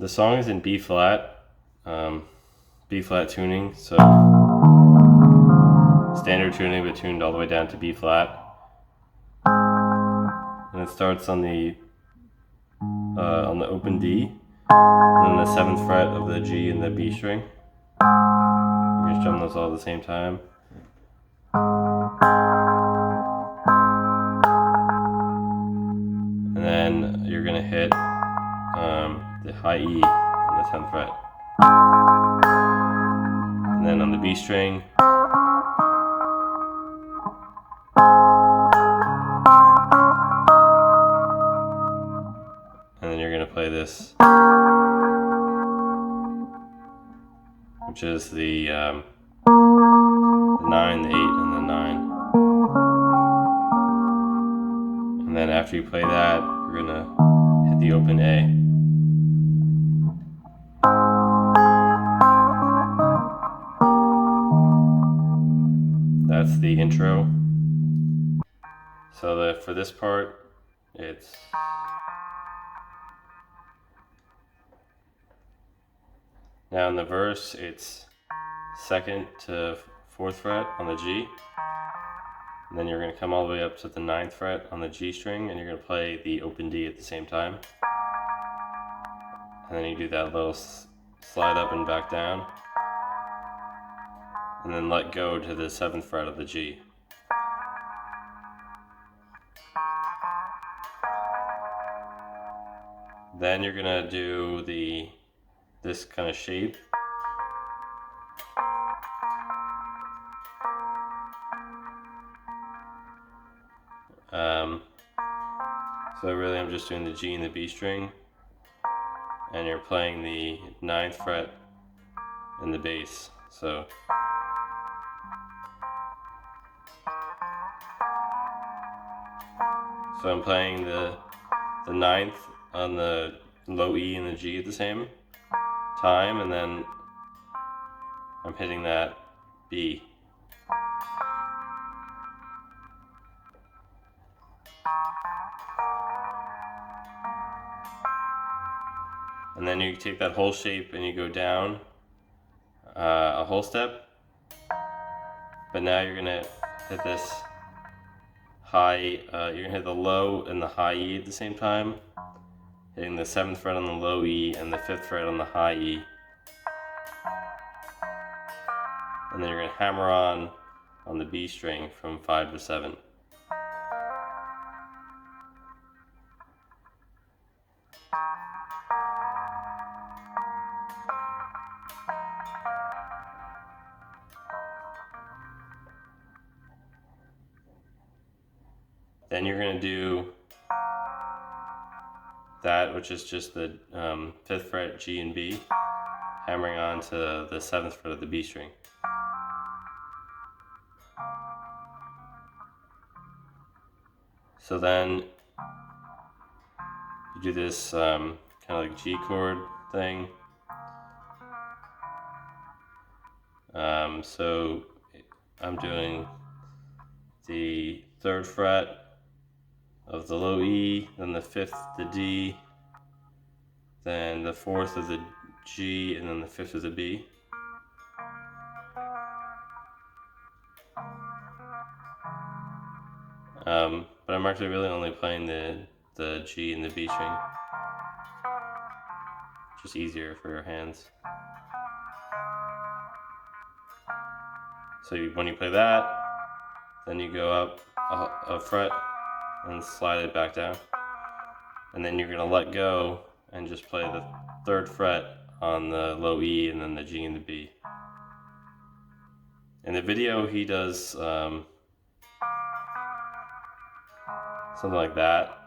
The song is in B flat tuning, so standard tuning, but tuned all the way down to B flat. And it starts on the open D, and then the 7th fret of the G and the B string. You can strum those all at the same time. And then you're gonna hit the high E on the 10th fret. And then on the B string, and then you're gonna play this, which is the 9, the 8, and the 9. And then after you play that, you're gonna hit the open A. That's the intro. So for this part, it's now in the verse, it's 2nd to 4th fret on the G. And then you're going to come all the way up to the 9th fret on the G string, and you're going to play the open D at the same time. And then you do that little slide up and back down. And then let go to the 7th fret of the G. Then you're going to do this kind of shape. So really I'm just doing the G and the B string, and you're playing the 9th fret in the bass. So I'm playing the 9th on the low E and the G at the same time, and then I'm hitting that B. And then you take that whole shape and you go down a whole step, but now you're gonna hit this high, you're gonna hit the low and the high E at the same time, hitting the 7th fret on the low E and the 5th fret on the high E. And then you're gonna hammer on the B string from 5 to 7. Then you're going to do that, which is just the 5th fret G and B, hammering on to the 7th fret of the B string. So then you do this kind of like G chord thing. So I'm doing the 3rd fret of the low E, then the 5th, the D, then the 4th of the G, and then the 5th of the B. But I'm actually really only playing the G and the B string. Just easier for your hands. So when you play that, then you go up a fret and slide it back down. And then you're going to let go and just play the 3rd fret on the low E and then the G and the B. In the video he does something like that.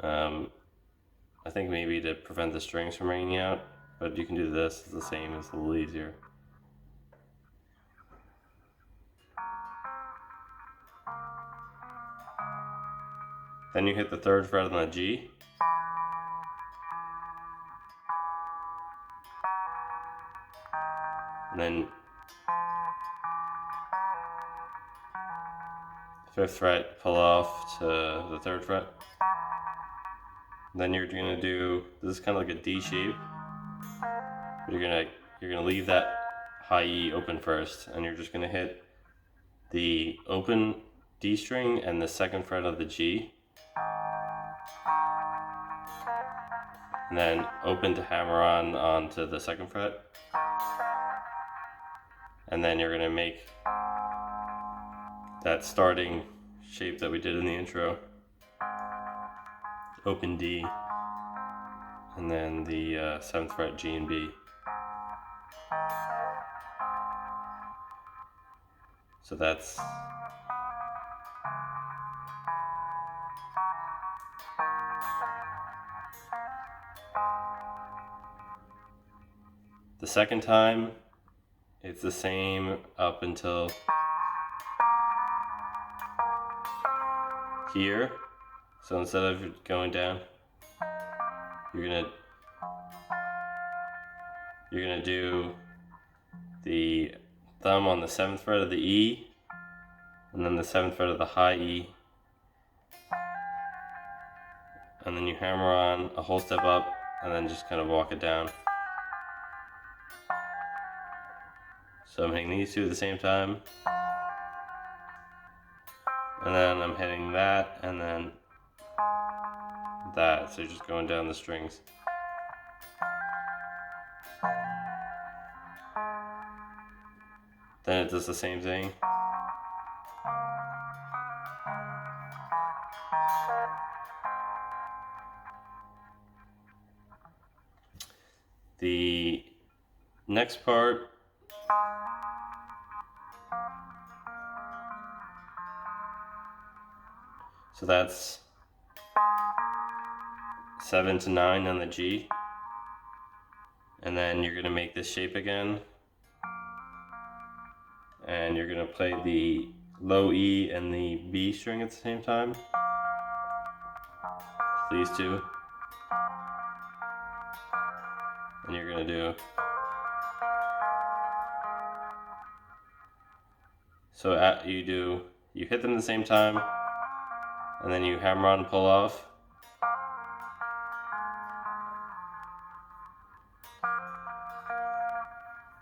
I think maybe to prevent the strings from ringing out, but you can do this, it's the same, it's a little easier. Then you hit the 3rd fret on the G. And then 5th fret, pull off to the 3rd fret. Then you're gonna do, this is kind of like a D shape. But you're gonna leave that high E open first, and you're just gonna hit the open D string and the second fret of the G, and then open to hammer on onto the second fret, and then you're gonna make that starting shape that we did in the intro, open D, and then the 7th fret G and B. So that's the second time. It's the same up until here. So instead of going down, you're gonna do the thumb on the 7th fret of the E, and then the 7th fret of the high E, and then you hammer on a whole step up, and then just kind of walk it down. So I'm hitting these two at the same time, and then I'm hitting that, and then that. So you're just going down the strings. Then it does the same thing. The next part, so that's 7 to 9 on the G, and then you're gonna make this shape again, and you're gonna play the low E and the B string at the same time, these two, and you're gonna do, so you hit them at the same time, and then you hammer on and pull off.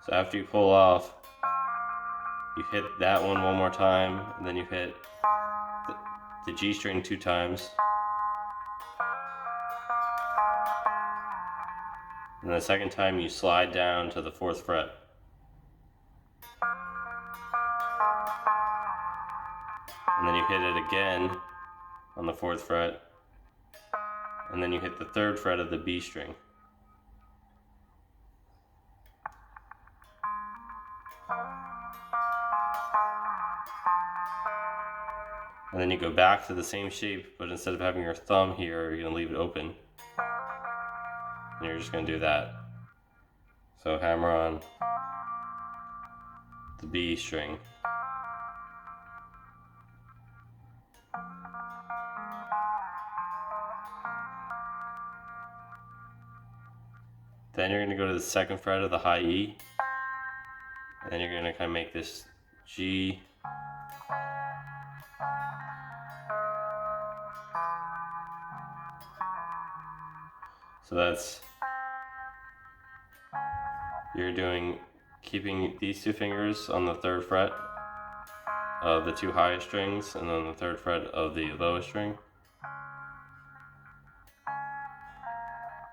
So after you pull off, you hit that one more time, and then you hit the G string 2 times. And the second time you slide down to the 4th fret. And then you hit it again on the 4th fret. And then you hit the 3rd fret of the B string. And then you go back to the same shape, but instead of having your thumb here, you're gonna leave it open. And you're just gonna do that. So hammer on the B string. Then you're gonna go to the 2nd fret of the high E, and then you're gonna kind of make this G, so that's, you're keeping these 2 fingers on the 3rd fret of the 2 highest strings, and then the 3rd fret of the lowest string.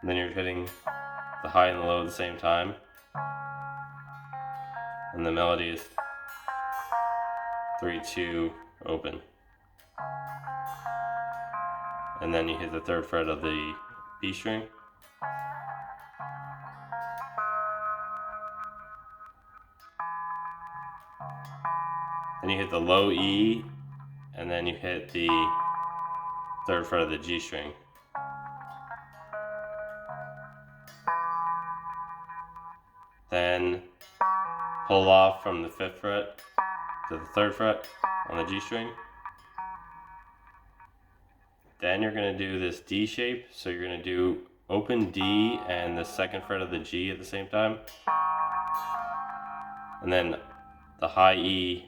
And then you're hitting the high and the low at the same time. And the melody is 3-2 open. And then you hit the 3rd fret of the B string. Then you hit the low E, and then you hit the 3rd fret of the G string. Then pull off from the 5th fret to the 3rd fret on the G string. Then you're going to do this D shape, so you're going to do open D and the 2nd fret of the G at the same time. And then the high E,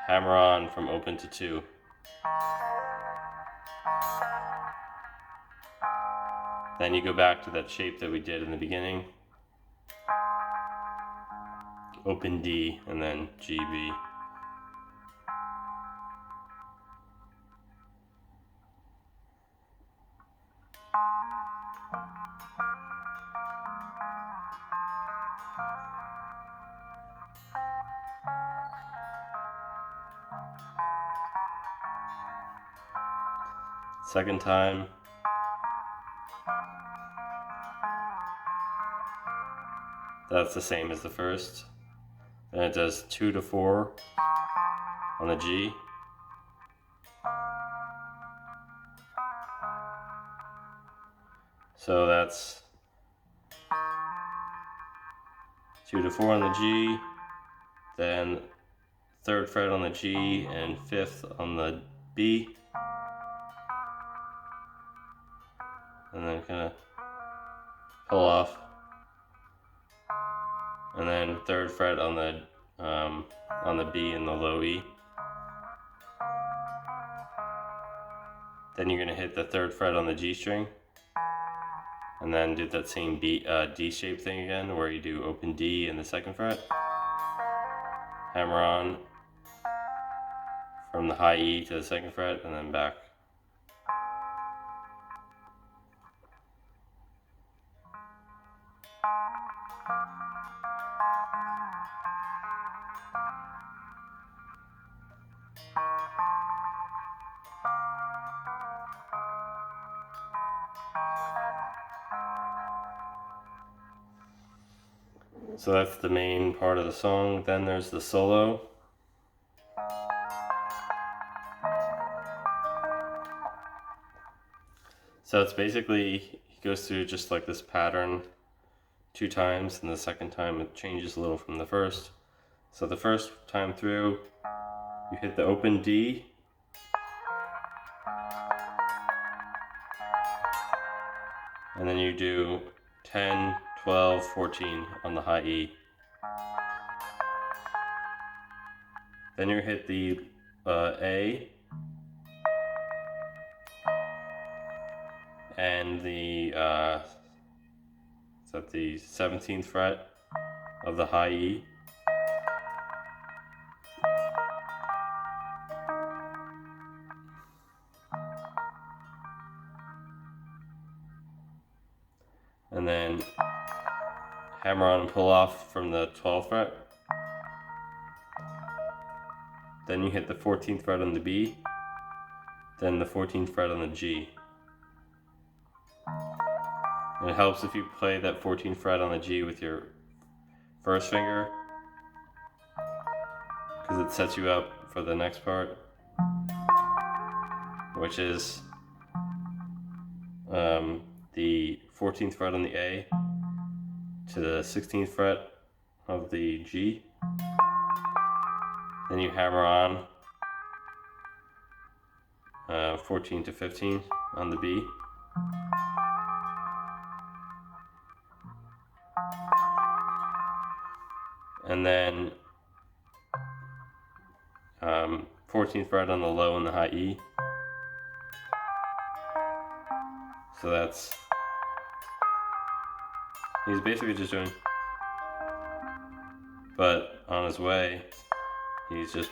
hammer on from open to 2. Then you go back to that shape that we did in the beginning. Open D and then G, B. Second time. That's the same as the first. Then it does 2 to 4 on the G. So that's 2 to 4 on the G, then 3rd fret on the G and 5th on the B. And then kind of pull off. And then 3rd fret on the B and the low E. Then you're going to hit the 3rd fret on the G string. And then do that same D shape thing again, where you do open D in the 2nd fret. Hammer on from the high E to the 2nd fret, and then back. So that's the main part of the song. Then there's the solo. So it's basically, he goes through just like this pattern 2 times, and the second time it changes a little from the first. So the first time through, you hit the open D, and then you do 10, 12, 14 on the high E. Then you hit the A and the it's at the 17th fret of the high E. And then hammer on and pull off from the 12th fret. Then you hit the 14th fret on the B, then the 14th fret on the G. And it helps if you play that 14th fret on the G with your first finger, because it sets you up for the next part, which is the 14th fret on the A to the 16th fret of the G. Then you hammer on 14 to 15 on the B. And then 14th fret on the low and the high E. So that's, he's basically just doing, but on his way, he's just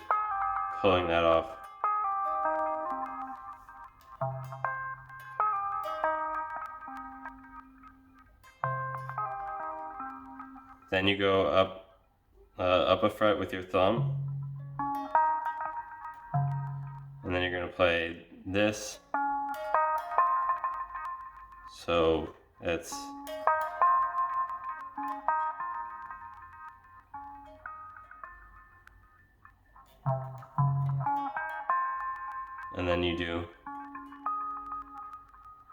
pulling that off. Then you go up a fret with your thumb, and then you're going to play this. So it's and then you do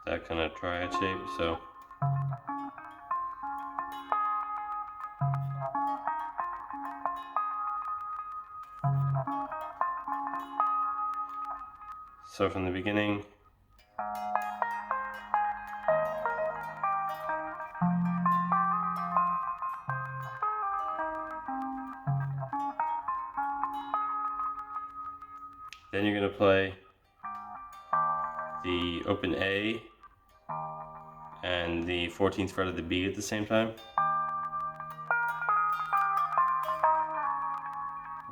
that kind of triad shape. So from the beginning, then you're going to play the open A and the 14th fret of the B at the same time.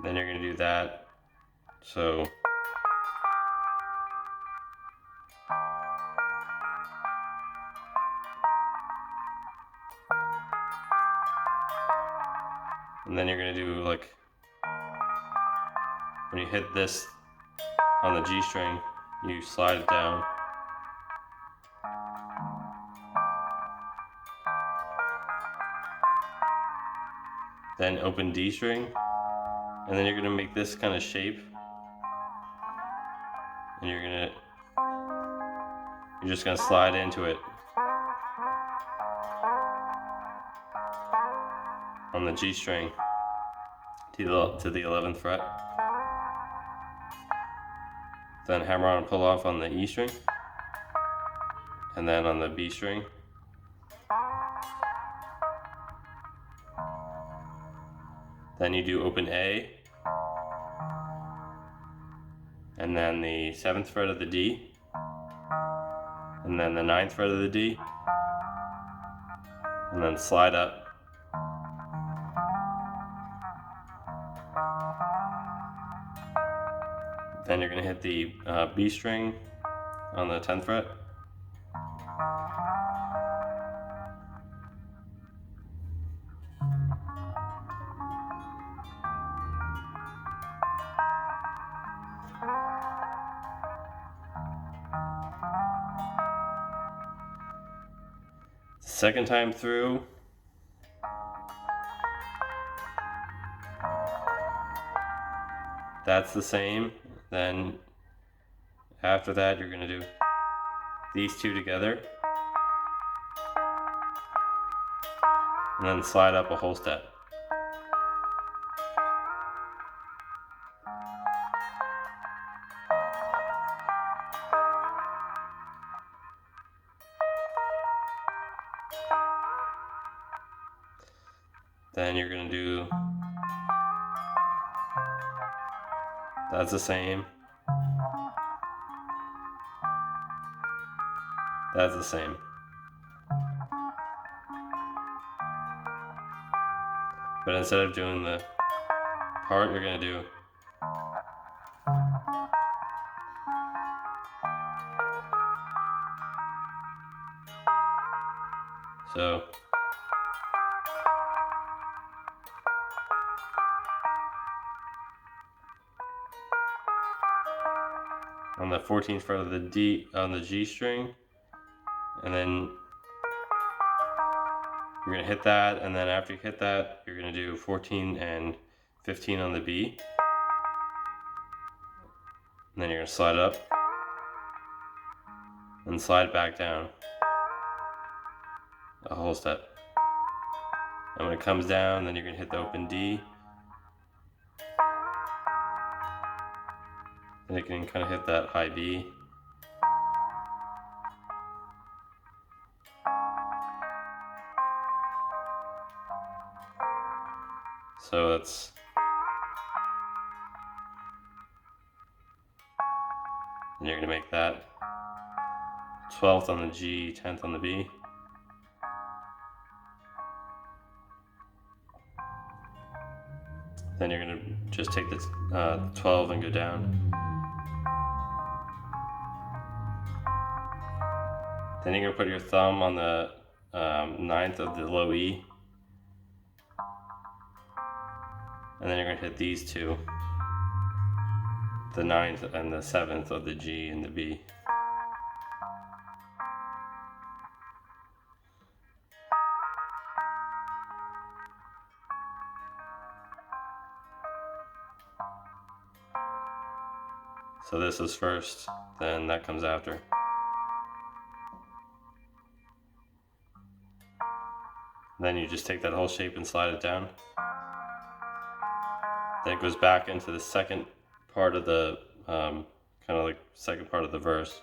Then you're going to do that. So and then you're going to do, like, when you hit this on the G string, you slide it down. Then open D string, and then you're going to make this kind of shape, and you're just going to slide into it on the G string to the 11th fret. Then hammer on and pull off on the E string, and then on the B string. Then you do open A, and then the 7th fret of the D, and then the 9th fret of the D, and then slide up. Then you're going to hit the B string on the 10th fret. Second time through, that's the same. Then after that, you're going to do these two together, and then slide up a whole step. Then you're going to do, that's the same, that's the same. But instead of doing the part, you're going to do so. On the 14th fret of the D on the G string, and then you're going to hit that, and then after you hit that, you're going to do 14 and 15 on the B, and then you're going to slide up and slide back down a whole step. And when it comes down, then you're going to hit the open D. And you can kind of hit that high B. So that's, and you're going to make that 12th on the G, 10th on the B. Then you're going to just take the 12 and go down. Then you're going to put your thumb on the 9th of the low E. And then you're going to hit these two, the 9th and the 7th of the G and the B. So this is first, then that comes after. Then you just take that whole shape and slide it down. Then it goes back into the second part of the, kind of like second part of the verse.